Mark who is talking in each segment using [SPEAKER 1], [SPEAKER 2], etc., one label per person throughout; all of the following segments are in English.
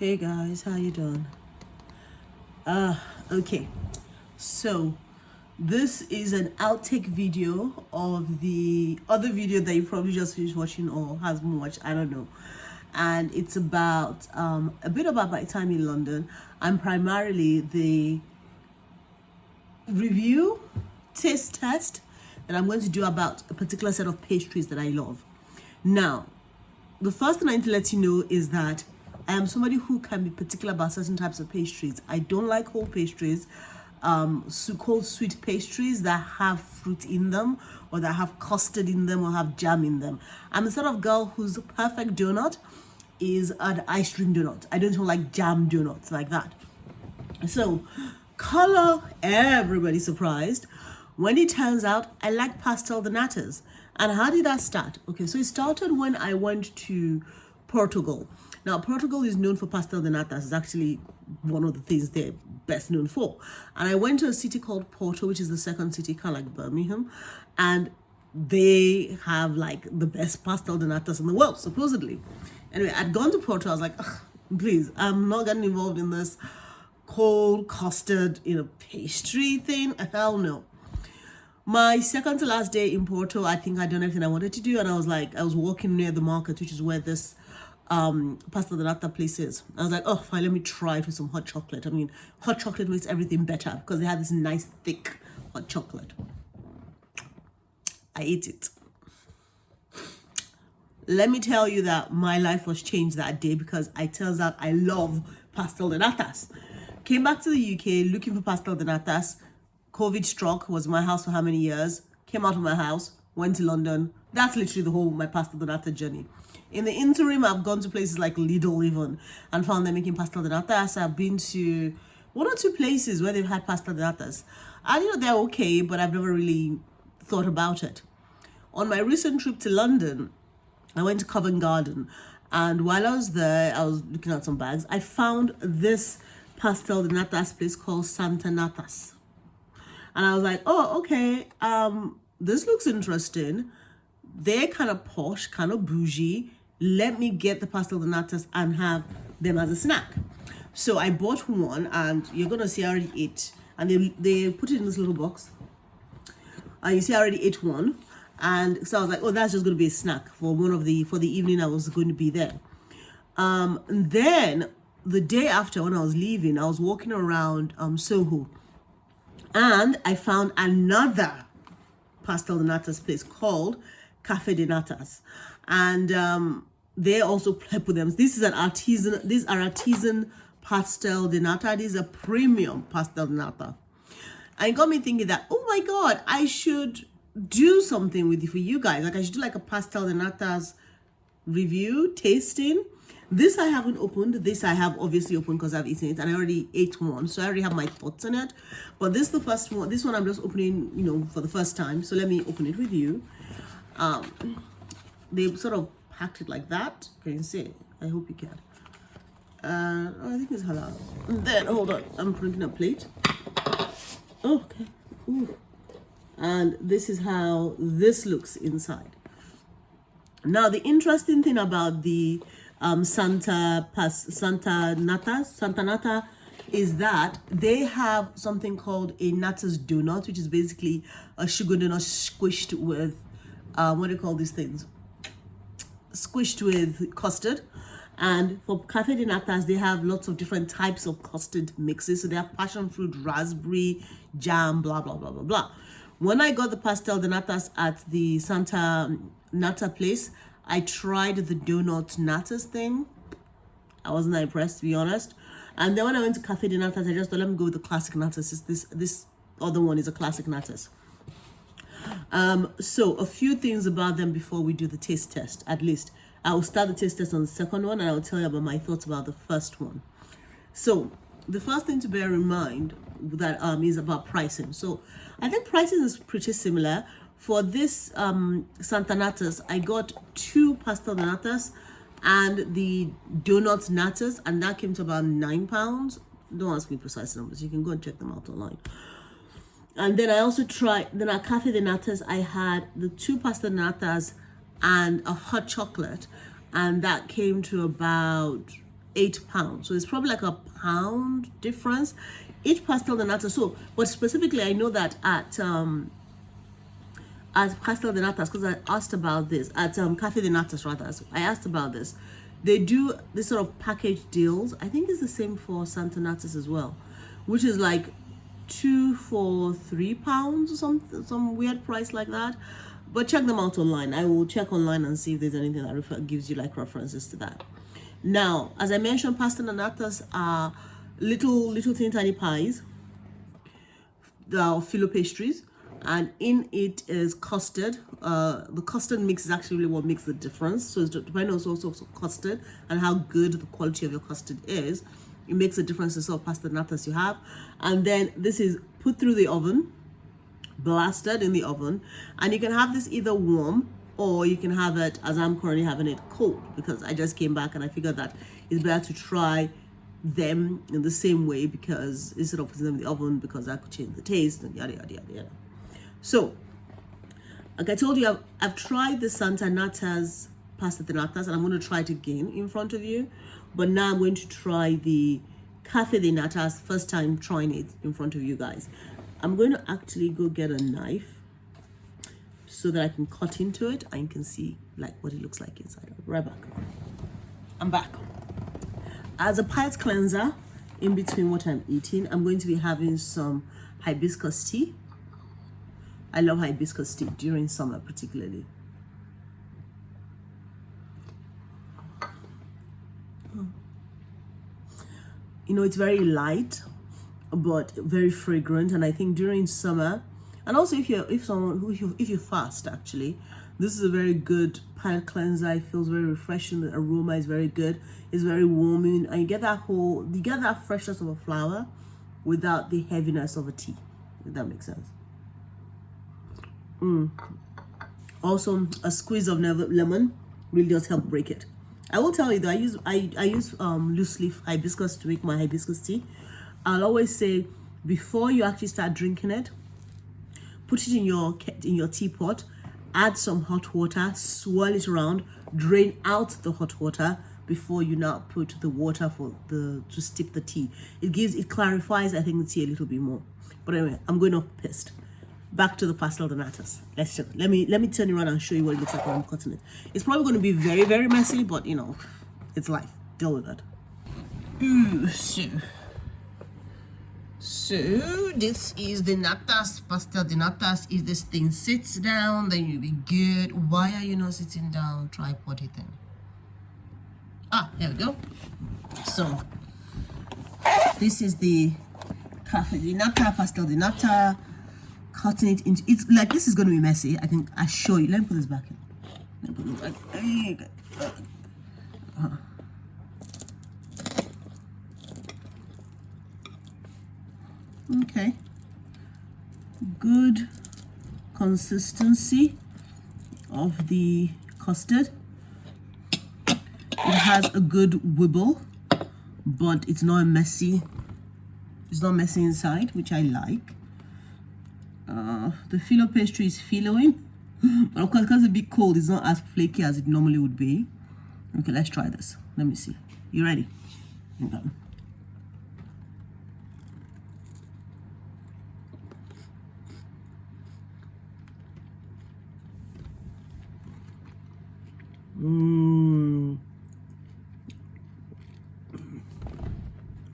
[SPEAKER 1] Hey guys, how you doing? Okay. So this is an outtake video of the other video that you probably just finished watching or has been watched, I don't know. And it's about a bit about my time in London and primarily the review taste test that I'm going to do about a particular set of pastries that I love. Now, the first thing I need to let you know is that I am somebody who can be particular about certain types of pastries. I don't like whole pastries, so-called sweet pastries that have fruit in them or that have custard in them or have jam in them. I'm the sort of girl whose perfect donut is an ice cream donut. I don't even like jam donuts like that. So, color everybody surprised when it turns out I like Pastel De Natas. And how did that start? Okay, so it started when I went to Portugal. Now, Portugal is known for Pastel De Natas. It's actually one of the things they're best known for. And I went to a city called Porto, which is the second city, kind of like Birmingham. And they have like the best Pastel De Natas in the world, supposedly. Anyway, I'd gone to Porto. I was like, please, I'm not getting involved in this cold custard, pastry thing. Hell no. My second to last day in Porto, I think I'd done everything I wanted to do. And I was walking near the market, which is where this Pastel De Nata place is. I was like, oh, fine, let me try it with some hot chocolate. I mean, hot chocolate makes everything better because they had this nice, thick hot chocolate. I ate it. Let me tell you that my life was changed that day because it turns out I love Pastel De Natas. Came back to the UK looking for Pastel De Natas. COVID struck, was in my house for how many years? Came out of my house, went to London. That's literally the whole my Pastel De Nata journey. In the interim, I've gone to places like Lidl even and found them making Pastel De Natas. I've been to one or two places where they've had Pastel De Natas. And they're okay, but I've never really thought about it. On my recent trip to London, I went to Covent Garden. And while I was there, I was looking at some bags. I found this Pastel De Natas place called Santa Natas. And I was like, oh, okay, this looks interesting. They're kind of posh, kind of bougie. Let me get the Pastel De Natas and have them as a snack. So I bought one, and you're going to see I already ate. And they put it in this little box. And you see I already ate one. And so I was like, oh, that's just going to be a snack for for the evening I was going to be there. And then the day after, when I was leaving, I was walking around Soho. And I found another Pastel De Natas place called Cafe de Natas. And they also play with them. These are artisan Pastel De Nata. These are premium Pastel De Nata. And it got me thinking that, oh my God, I should do something for you guys. Like I should do like a Pastel De Natas review, tasting. This I haven't opened. This I have obviously opened because I've eaten it and I already ate one. So I already have my thoughts on it. But this is the first one. This one I'm just opening, for the first time. So let me open it with you. They sort of packed it like that. Can you see it? I hope you can. I think it's halal. And then, hold on. I'm putting a plate. Oh, okay. Ooh. And this is how this looks inside. Now, the interesting thing about the Santa Nata is that they have something called a Natas donut, which is basically a sugar donut squished with what do you call these things? Squished with custard. And for Cafe de Natas, they have lots of different types of custard mixes. So they have passion fruit, raspberry, jam, blah, blah, blah, blah, blah. When I got the Pastel De Natas at the Santa Nata place, I tried the donut natas thing. I wasn't that impressed, to be honest. And then when I went to Cafe de Natas, I just thought, let me go with the classic natas. This other one is a classic natas. So a few things about them before we do the taste test, at least. I will start the taste test on the second one, and I will tell you about my thoughts about the first one. So the first thing to bear in mind that is about pricing. So I think pricing is pretty similar. For this Santa Natas, I got 2 Pastel De Natas and the donut natas, and that came to about £9. Don't ask me precise numbers. You can go and check them out online. And then I also tried, then at Cafe de Natas, I had the 2 Pastel De Natas and a hot chocolate. And that came to about £8. So it's probably like a pound difference each pastel de nata. So, but specifically, I know that at Pastel De Nata, because I asked about this at Cafe de Natas rather. So I asked about this. They do this sort of package deals. I think it's the same for Santa Natas as well, which is like 2 for £3 or something, some weird price like that. But check them out online. I will check online and see if there's anything that gives you like references to that. Now, as I mentioned, Pastel De Natas are little tiny pies, the filo pastries, and in it is custard. The custard mix is actually what makes the difference. So it's depending on also custard and how good the quality of your custard is. It makes a difference in sort of pasta natas you have. And then this is put through the oven, blasted in the oven, and you can have this either warm or you can have it, as I'm currently having it, cold, because I just came back and I figured that it's better to try them in the same way, because instead of putting them in the oven, because that could change the taste and yada yada yada yada. So, like I told you, I've tried the Santa Nata's Pastel De Natas, and I'm going to try it again in front of you. But now I'm going to try the Cafe de Natas, first time trying it in front of you guys. I'm going to actually go get a knife so that I can cut into it and you can see like what it looks like inside. I'll be right back. I'm back. As a palate cleanser, in between what I'm eating, I'm going to be having some hibiscus tea. I love hibiscus tea during summer particularly. You know, it's very light but very fragrant, and I think during summer, and also if you fast, actually, this is a very good palate cleanser. It feels very refreshing. The aroma is very good. It's very warming, and you get that freshness of a flower without the heaviness of a tea, if that makes sense. Also, a squeeze of lemon really does help break it. I will tell you that I use loose leaf hibiscus to make my hibiscus tea. I'll always say, before you actually start drinking it, put it in your teapot, add some hot water, swirl it around, drain out the hot water before you now put the water to steep the tea. It clarifies, I think, the tea a little bit more. But anyway, I'm going off pissed. Back to the Pastel De Natas. Let me turn it around and show you what it looks like when I'm cutting it. It's probably going to be very, very messy, but you know, it's life. Deal with it. Ooh, so this is the natas, Pastel De Natas. If this thing sits down, then you'll be good. Why are you not sitting down? Tripod it then. There we go. So this is the Cafe De Nata, Pastel De Nata. Cutting it into, it's like, this is going to be messy. I can assure you. Let me put this back in. Let me put this back. There you go. Okay, good consistency of the custard. It has a good wibble, but it's not messy. It's not messy inside, which I like. The filo pastry is filoing, but of course, because it's a bit cold, it's not as flaky as it normally would be. Okay, let's try this. Let me see. You ready? Okay.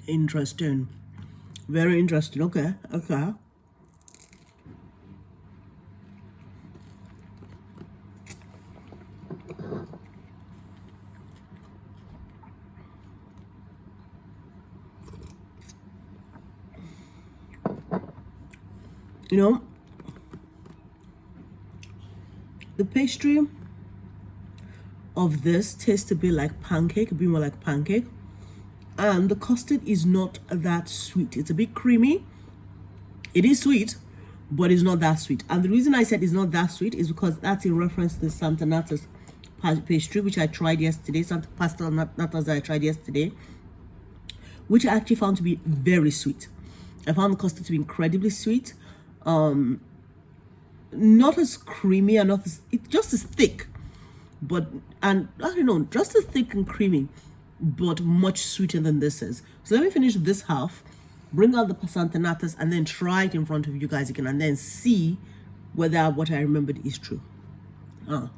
[SPEAKER 1] Interesting. Very interesting. Okay. You know, the pastry of this tastes a bit like pancake, a bit more like pancake, and the custard is not that sweet. It's a bit creamy. It is sweet, but it's not that sweet. And the reason I said it's not that sweet is because that's in reference to the Santa Nata's pastry, which I tried yesterday, Santa Pastel Natas that I tried yesterday, which I actually found to be very sweet. I found the custard to be incredibly sweet. Not as creamy and not as, it's just as thick, but, and I don't know, just as thick and creamy, but much sweeter than this is. So let me finish this half, bring out the Santa Natas, and then try it in front of you guys again, and then see whether what I remembered is true. I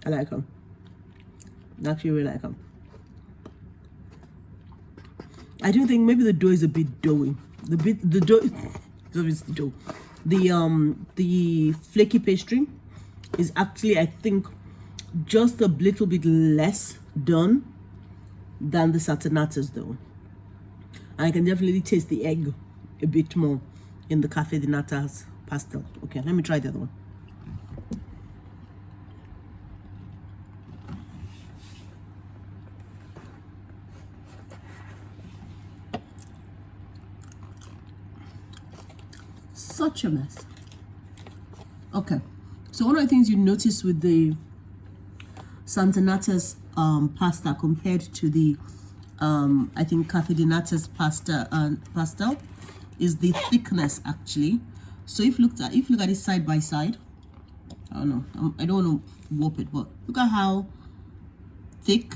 [SPEAKER 1] like them. I actually really like them. I do think maybe the dough is a bit doughy. The dough is obviously dough. The flaky pastry is actually, I think, just a little bit less done than the Santa Natas though. And I can definitely taste the egg a bit more in the Cafe de Nata's pastel. Okay, let me try the other one. Such a mess. Okay, so one of the things you notice with the Santa Nata's pasta compared to the I think Cafe de Nata's pastel is the thickness actually. So if you look at it side by side, I don't know, I don't want to warp it, but look at how thick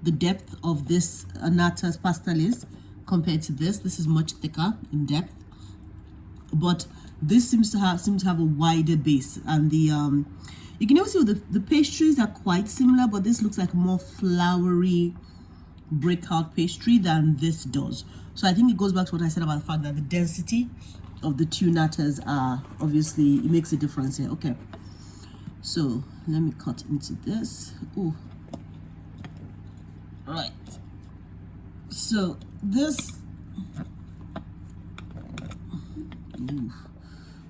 [SPEAKER 1] the depth of this Nata's pastel is compared to this. This is much thicker in depth, but this seems to have a wider base, and the you can also see the pastries are quite similar, but this looks like more floury breakout pastry than this does. So I think it goes back to what I said about the fact that the density of the two natas are obviously, it makes a difference here. Okay, so let me cut into this. Oh, right. So this,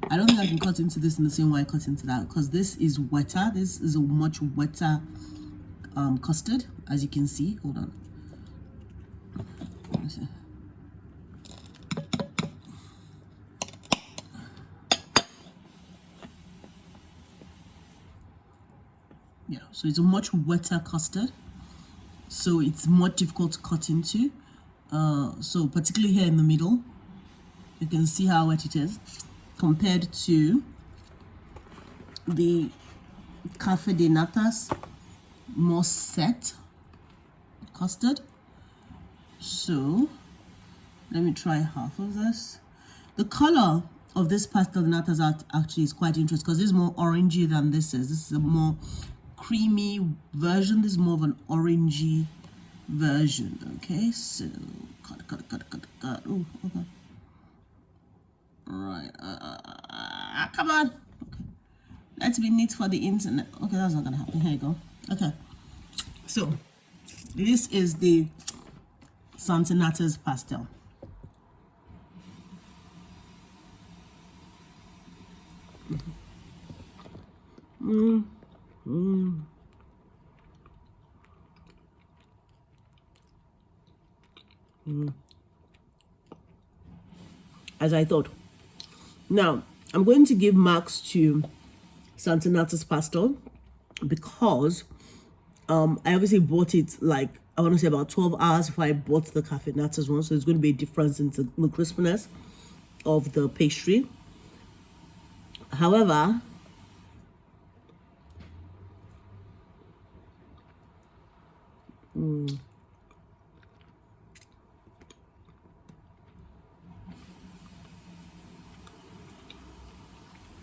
[SPEAKER 1] I don't think I can cut into this in the same way I cut into that, because this is wetter. This is a much wetter custard, as you can see. Hold on. Let me see. Yeah, so it's a much wetter custard, so it's much difficult to cut into. So particularly here in the middle, you can see how wet it is compared to the Cafe de Nata's more set custard. So let me try half of this. The color of this Pastel De Nata's actually is quite interesting, because this is more orangey than this is. This is a more creamy version. This is more of an orangey version. Okay, so cut. Ooh, okay. Right. Come on. Okay. Let's be neat for the internet. Okay, that's not gonna happen. Here you go. Okay. So this is the Santa Nata's pastel. As I thought. Now, I'm going to give marks to Santa Nata's pastel because I obviously bought it, like, I want to say about 12 hours before I bought the Cafe Nata's one. So there's going to be a difference in the crispness of the pastry. However,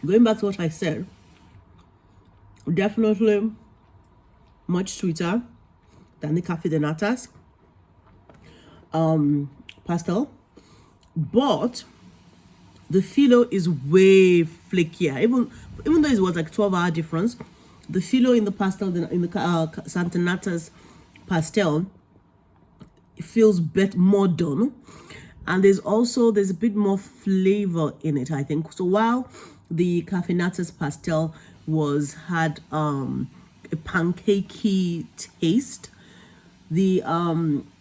[SPEAKER 1] going back to what I said, definitely much sweeter than the Cafe de Nata's pastel, but the filo is way flakier. Even though it was like 12-hour difference, the filo in the pastel, in the Santa Nata's pastel, it feels more done, and there's a bit more flavor in it, I think. So while the Cafe Nata's pastel had a pancakey taste, the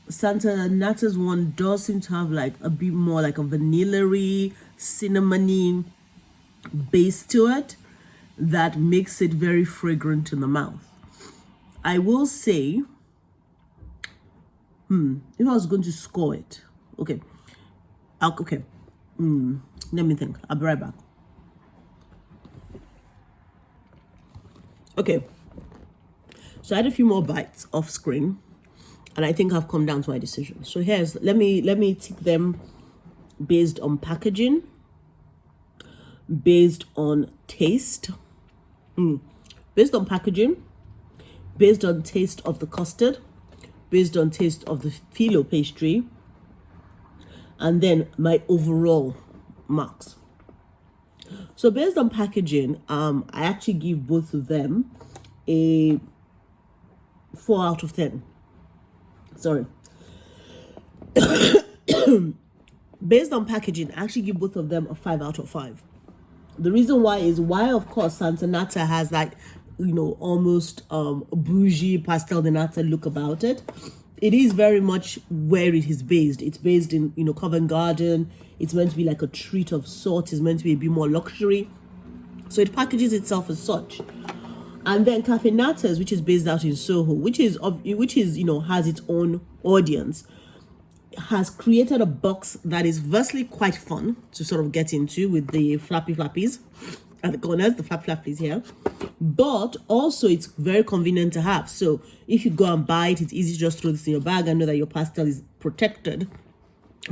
[SPEAKER 1] Santa Nata's one does seem to have like a bit more like a vanilla-y, cinnamony base to it that makes it very fragrant in the mouth. I will say If I was going to score it, okay. Okay. Let me think. I'll be right back. Okay. So I had a few more bites off screen, and I think I've come down to my decision. So let me tick them based on packaging, based on taste, based on packaging, based on taste of the custard, based on taste of the phyllo pastry, and then my overall marks. So based on packaging, I actually give both of them a 4 out of 10. Sorry. Based on packaging, I actually give both of them a 5 out of 5. The reason why is of course Pastel De Nata has that, almost bougie Pastel De Nata look about it. It is very much where it is based. It's based in, Covent Garden. It's meant to be like a treat of sorts. It's meant to be a bit more luxury. So it packages itself as such. And then Cafe Natas, which is based out in Soho, which is has its own audience, has created a box that is firstly quite fun to sort of get into with the flappies at the corners, the flappies here. But also it's very convenient to have. So if you go and buy it, it's easy to just throw this in your bag and know that your pastel is protected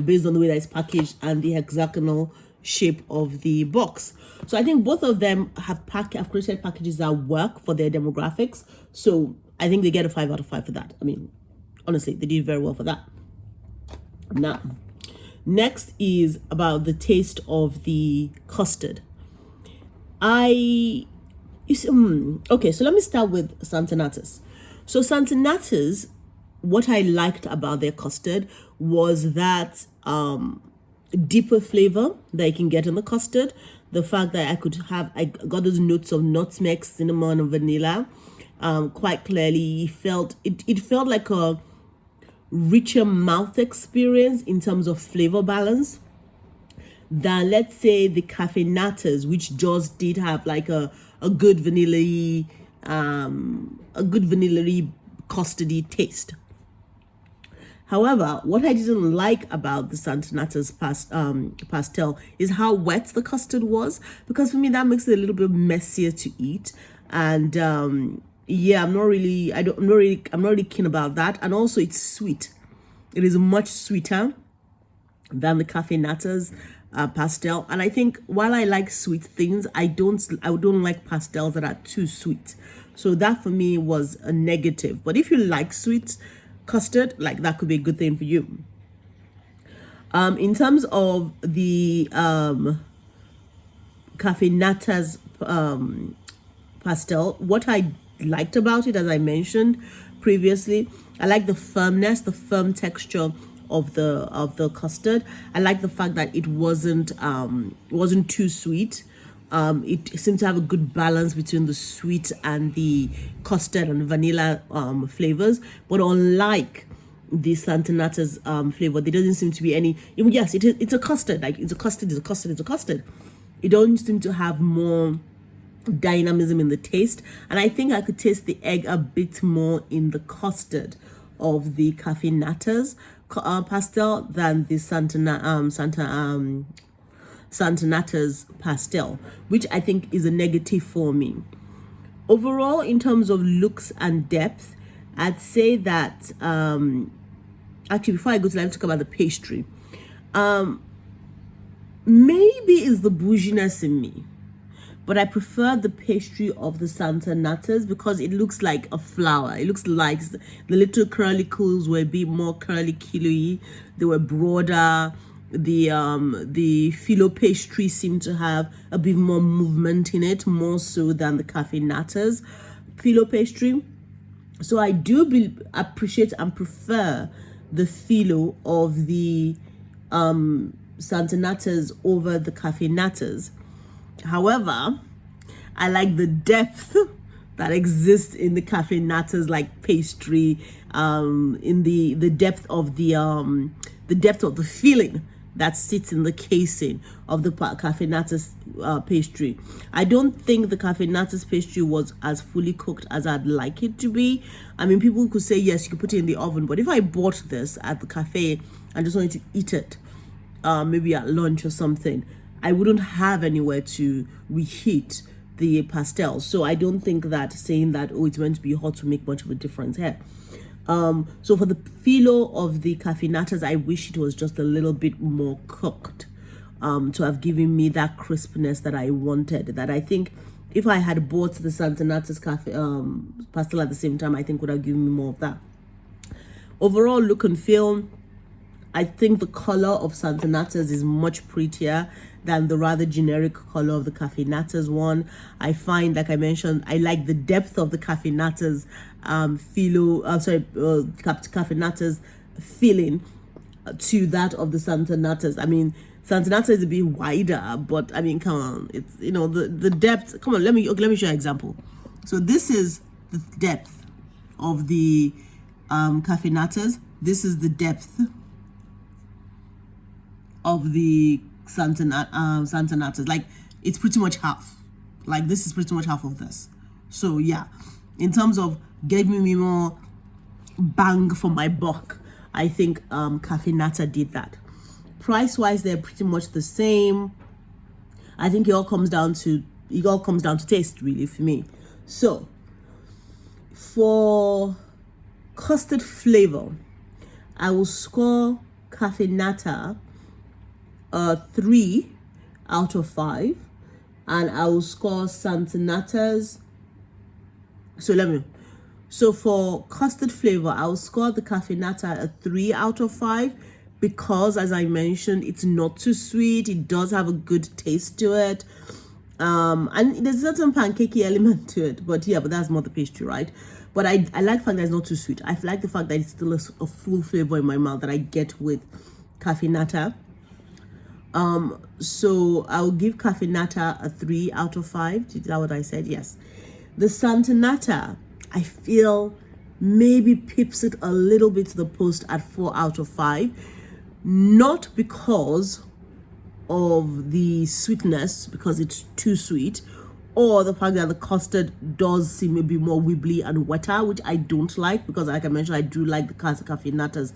[SPEAKER 1] based on the way that it's packaged and the hexagonal shape of the box. So I think both of them have created packages that work for their demographics. So I think they get a 5 out of 5 for that. I mean, honestly, they did very well for that. Now, next is about the taste of the custard. Okay, so let me start with Santa Natas. So Santa Natas, what I liked about their custard was that deeper flavor that you can get in the custard. The fact that I got those notes of nutmeg, cinnamon, and vanilla quite clearly. It felt like a richer mouth experience in terms of flavor balance than, let's say, the Cafe Natas, which just did have like a good vanilla-y custardy taste. However, what I didn't like about the Santa Nata's pastel is how wet the custard was, because for me that makes it a little bit messier to eat. And yeah, I'm not really keen about that. And also it's sweet. It is much sweeter than the Cafe Natas pastel. And I think while I like sweet things, I don't like pastels that are too sweet. So that for me was a negative. But if you like sweet custard, like, that could be a good thing for you. In terms of the Cafe Natas pastel, what I liked about it, as I mentioned previously, I like the firmness, the firm texture of the custard. I like the fact that it wasn't too sweet. It seemed to have a good balance between the sweet and the custard and vanilla flavors. But unlike the Santa Nata's flavor, there doesn't seem to be any. Yes, it's a custard. Like, it's a custard. It don't seem to have more dynamism in the taste. And I think I could taste the egg a bit more in the custard of the Cafe Natas pastel than the Santa Nata's pastel, which I think is a negative for me. Overall, in terms of looks and depth, I'd say that actually, before I go to that, let's talk about the pastry. Maybe it's the bouginess in me, but I prefer the pastry of the Santa Natas because it looks like a flower. It looks like the little curlicles were a bit more curly-killy. They were broader. The phyllo pastry seemed to have a bit more movement in it, more so than the Cafe Natas phyllo pastry. So I do appreciate and prefer the phyllo of the Santa Natas over the Cafe Natas. However, I like the depth that exists in the Cafe Natas, like pastry, in the depth of the feeling that sits in the casing of the cafe natas pastry. I don't think the cafe natas pastry was as fully cooked as I'd like it to be. I mean, people could say yes, you could put it in the oven, but if I bought this at the cafe and just wanted to eat it, maybe at lunch or something, I wouldn't have anywhere to reheat the pastel. So I don't think that saying that, oh, it's meant to be hot, will make much of a difference here. So for the filo of the cafe natas, I wish it was just a little bit more cooked, to have given me that crispness that I wanted. That I think if I had bought the Santa Nata's cafe pastel at the same time, I think would have given me more of that. Overall look and feel, I think the color of Santa Nata's is much prettier than the rather generic color of the Cafe Nata's one. I find, like I mentioned, I like the depth of the Cafe Nata's Cafe Nata's feeling to that of the Santa Nata's. I mean, Santa Nata is a bit wider, but I mean, come on, it's, you know, the depth. Come on, let me show you an example. So this is the depth of the Cafe Nata's. This is the depth of the Santa Nata's. Like, it's pretty much half. Like, this is pretty much half of this. So yeah, in terms of giving me more bang for my buck, I think Cafe Nata did that. Price wise, they're pretty much the same. I think it all comes down to taste, really, for me. So for custard flavor, I will score Cafe Nata 3 out of 5, and I will score Santa Nata's. So for custard flavor, I will score the Cafe Nata a 3 out of 5 because, as I mentioned, it's not too sweet. It does have a good taste to it, and there's a certain pancakey element to it. But yeah, but that's more the pastry, right? But I like the fact that it's not too sweet. I like the fact that it's still a full flavor in my mouth that I get with Cafe Nata. So I'll give Cafe Nata a 3 out of 5. Is that what I said? Yes. The Santa Nata, I feel maybe pips it a little bit to the post at 4 out of 5. Not because of the sweetness, because it's too sweet, or the fact that the custard does seem a bit more wibbly and wetter, which I don't like, because like I mentioned, I do like the Cafe Nata's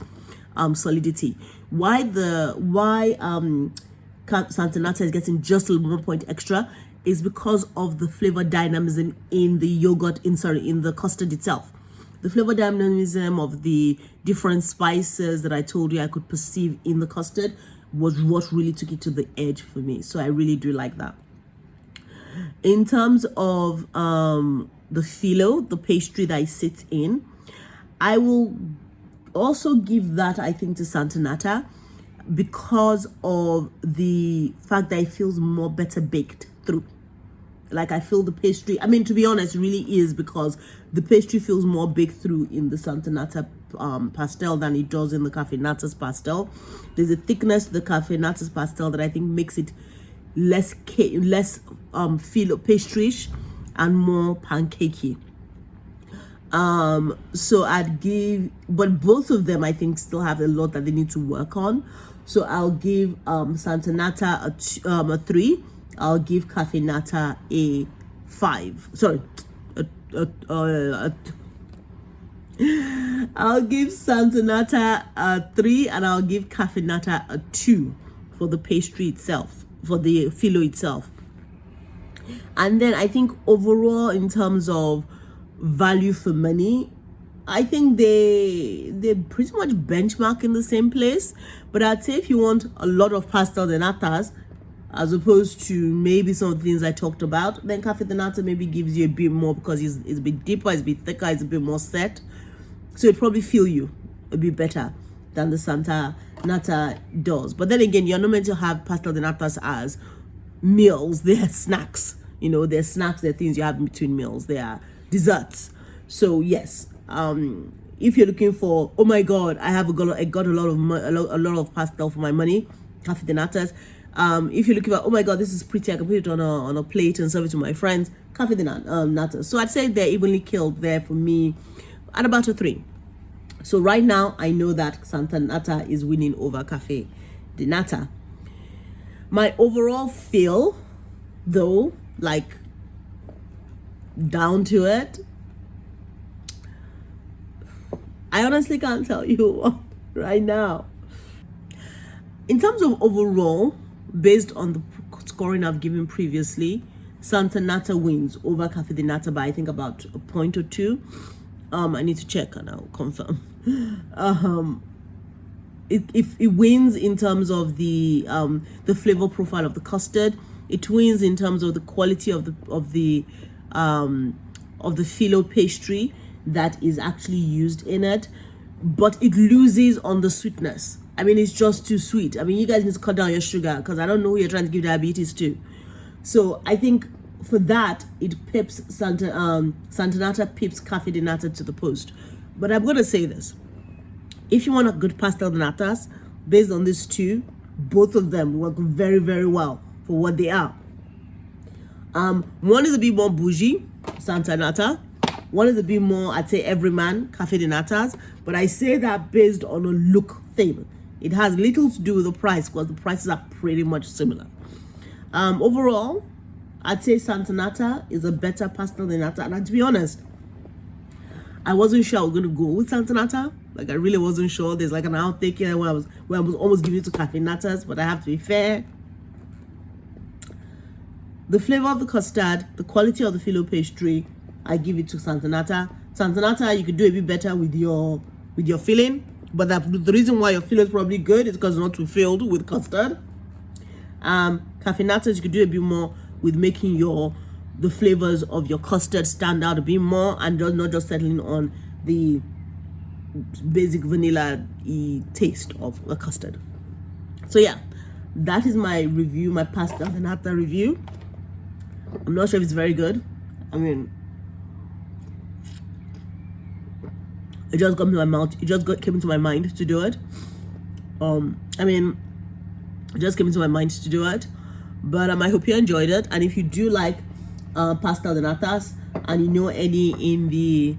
[SPEAKER 1] solidity. Why Santa Nata is getting just a little more point extra is because of the flavor dynamism in the in the custard itself. The flavor dynamism of the different spices that I told you I could perceive in the custard was what really took it to the edge for me. So I really do like that. In terms of the filo, the pastry that it sits in, I will also give that, I think, to Santa Nata because of the fact that it feels more better baked through. Like, I feel the pastry, I mean, to be honest, really is because the pastry feels more baked through in the Santa Nata pastel than it does in the Cafe Nata's pastel. There's a thickness to the Cafe Nata's pastel that I think makes it less filo pastry-ish and more pancakey. So I'd give, but both of them I think still have a lot that they need to work on. So I'll give Santa Nata a 3. I'll give Cafe Nata a 5. Sorry, I'll give Santa Nata a 3 and I'll give Cafe Nata a 2 for the pastry itself, for the filo itself. And then I think overall, in terms of value for money, I think they pretty much benchmark in the same place. But I'd say if you want a lot of Pastel De Natas, as opposed to maybe some of the things I talked about, then Cafe De Nata maybe gives you a bit more because it's a bit deeper, it's a bit thicker, it's a bit more set. So it probably feel you a bit better than the Santa Nata does. But then again, you're not meant to have Pastel De Natas as meals. They're snacks. You know, they're snacks, they're things you have in between meals. They are desserts. So yes, if you're looking for, oh my God, I got a lot of pastel for my money, Cafe De Natas. If you're looking for, oh my God, this is pretty, I can put it on a plate and serve it to my friends, Cafe De Nata. So I'd say they're evenly killed there for me at about a 3. So right now I know that Santa Nata is winning over Cafe De Nata. My overall feel, though, like down to it, I honestly can't tell you right now. In terms of overall, based on the scoring I've given previously, Santa Nata wins over Cafe De Nata by I think about a point or two. I need to check and I'll confirm. It wins in terms of the flavor profile of the custard. It wins in terms of the quality of the phyllo pastry that is actually used in it, but it loses on the sweetness. I mean, it's just too sweet. I mean, you guys need to cut down your sugar because I don't know who you're trying to give diabetes to. So I think for that, it pips Santa Nata pips Cafe De Nata to the post. But I'm gonna say this: if you want a good pastel de natas, based on these two, both of them work very, very well for what they are. One is a bit more bougie, Santa Nata. One is a bit more, I'd say, everyman, Cafe De Natas. But I say that based on a look thing. It has little to do with the price because the prices are pretty much similar. Overall, I'd say Santa Nata is a better pastel de nata. And to be honest, I wasn't sure I was going to go with Santa Nata. Like, I really wasn't sure. There's like an outtake here where I was almost giving it to Cafe Natas, but I have to be fair. The flavor of the custard, the quality of the phyllo pastry, I give it to Santa Nata. Santa Nata, you could do a bit better with your filling, but the reason why your filling is probably good is because it's not too filled with custard. Cafe Natas, you could do a bit more with making the flavors of your custard stand out a bit more and not just settling on the basic vanilla taste of the custard. So yeah, that is my review, my Pastel De Nata review. I'm not sure if it's very good. I mean, it just got into my mouth. It just came into my mind to do it. It just came into my mind to do it. But I hope you enjoyed it. And if you do like Pastel De Natas and you know any in the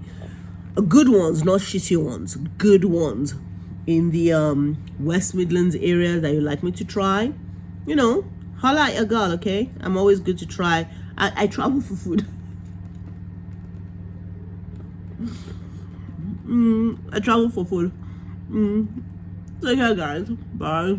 [SPEAKER 1] good ones, not shitty ones, good ones in the West Midlands area that you'd like me to try, holla at your girl, okay? I'm always good to try. I travel for food. I travel for food. Take care, guys. Bye.